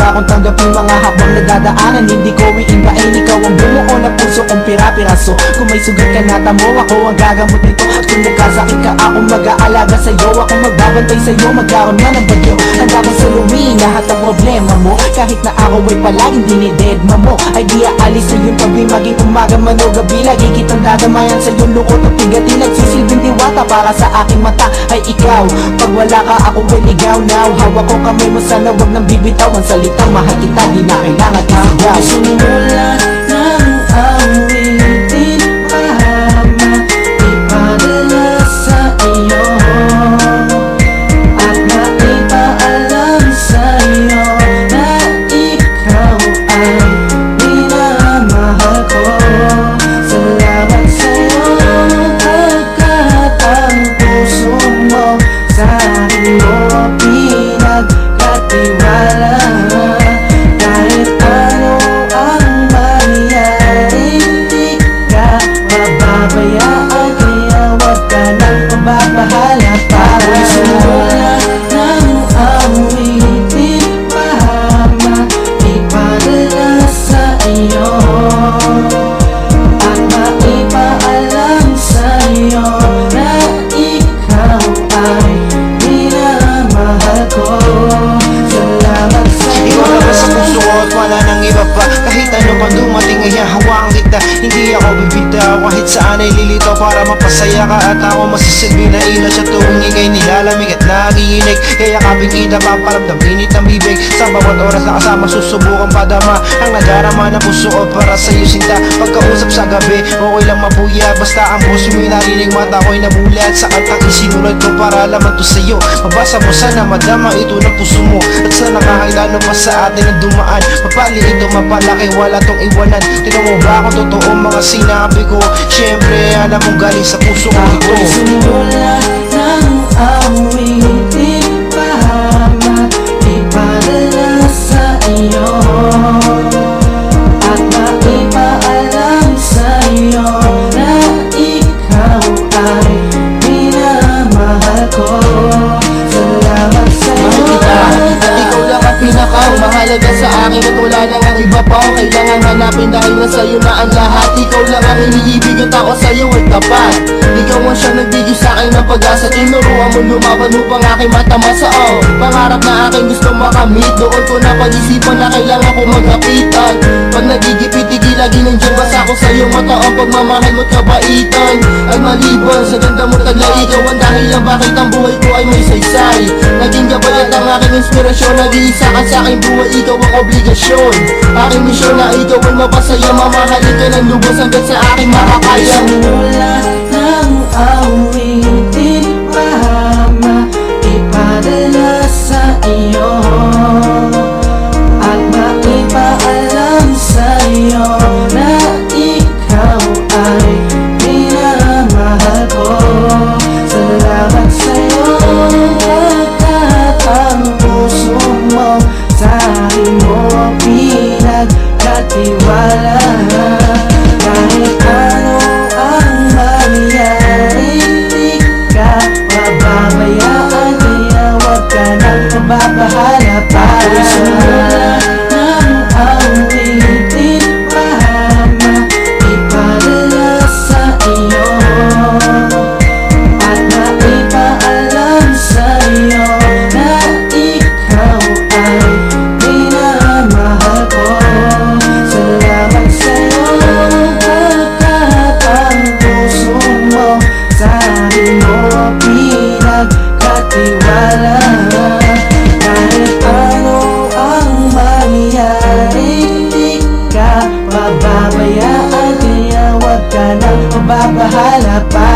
handa kong tanggapin mga habang nagdadaanan. Hindi ko iimbain, ikaw ang bumuo na puso kong pira-piraso. Kung may sugat ka na tamo, ako ang gagamot nito. At kung nagkasakit ka, ako mag-aalaga sa'yo. Ako magbabantay sa'yo, magkaroon man ng bagyo. Handa kong saluhin lahat ng problema mo. Kahit na ako ay palaging dinidedma mo, ay di aalis sa iyong tabi. Maging umaga man o gabi, lagi kitang dadamayan sa iyong lukot at pigatin. Nagsisilbing diwata para sa aking mata ay ikaw. Pag wala ka, ako ay ligaw now. Hawak ko kamay mo, sana wag nang bibitaw. Ang salitang mahal kita, di na kailangan isigaw. Sumulat ng awitin, mahama ipadala sa iyo at maipaalam sa iyo na ikaw ay minamahal ko. Salamat sa iyo pagkat ang puso mo sa akin mo pinagkatiwala. Kahit ano ang mangyari, di ka mababayaan, kaya wag ka nang mababahala pa. Sumulat ng awitin, mahama ipadala sa iyo at maipaalam sa iyo na ikaw ay minamahal ko. Salamat sa iyo. Ikaw lang sa puso ko at wala nang iba pa. Kahit ano man dumating ay hahawaan kita. Hindi ako bibitaw kahit saan ay lilitaw para mapasaya ka. At ako masisilbi na ilaw sa tuwing ika'y nilalamig at nagiinig. Kaya kaping kita paparamdam init ng bibig. Sa bawat oras na kasama susubukan padama ang nadarama na puso ko para sa'yo sinta. Pagkausap sa gabi okay lang mabuya, basta ang puso mo'y narinig, mata ko'y nabulat sa kantang isinulat ko para laman to sa'yo. Mabasa mo sana madama ito ng puso mo, at sana kahit ano pa sa atin ang dumaan, mapali ito mapalaki, wala tong iwanan. Tignan mo ba kung totoo mga sinabi ko? Siyempre alam mong galing sa puso ko ito. Sumulat ng awitin, mahama ipadala sa iyo at maipaalam sa iyo na ikaw ay minamahal ko. Salamat sa iyo At ikaw lang ang pinakamahalaga sa akin, at wala nang ang iba pa ang kailangan hanapin, dahil na sa'yo na ang lahat. Ikaw lang ang iniibig at ako sa'yo ay tapat. Ikaw ang siyang nagbigay sa'kin ng pag-asa. Tinuruan mo lumaban upang aking matamasa. Pangarap na aking gusto makamit, doon ko na pag-isipan na kailangan ko magkapitan. Pag nagigipit-igi lagi nandiyan basa ko sa'yo mata. Ang pagmamahal mo't kabaitan ay maliban sa ganda mo taglay. Ikaw ang dahilan bakit ang buhay ko ay may saysay. Naging gabay at ang aking inspirasyon, nag-iisa ka sa aking buhay, ikaw ang obligasyon. Aking misyon na ikaw ay mapasaya, mamahalin ka ng lubos hanggang sa aking makakaya. Sumulat ng awitin, mahama ipadala sa iyo at maipaalam sa iyo na ikaw ay minamahal ko. Salamat sa iyo pagkat ang puso mo sa akin mo pinagkatiwala. Kahit ano ang mangyari, di ka mababayaan, kaya wag ka nang mababahala pa. Sumulat ng awitin, mahama ipadala sa iyo at maipaalam sa iyo na ikaw ay minamahal ko. Salamat sa iyo pagkat ang puso mo sa akin mo pinagkatiwala. Kahit ano ang mangyari, di ka mababayaan, kaya wag ka nang mababahala pa.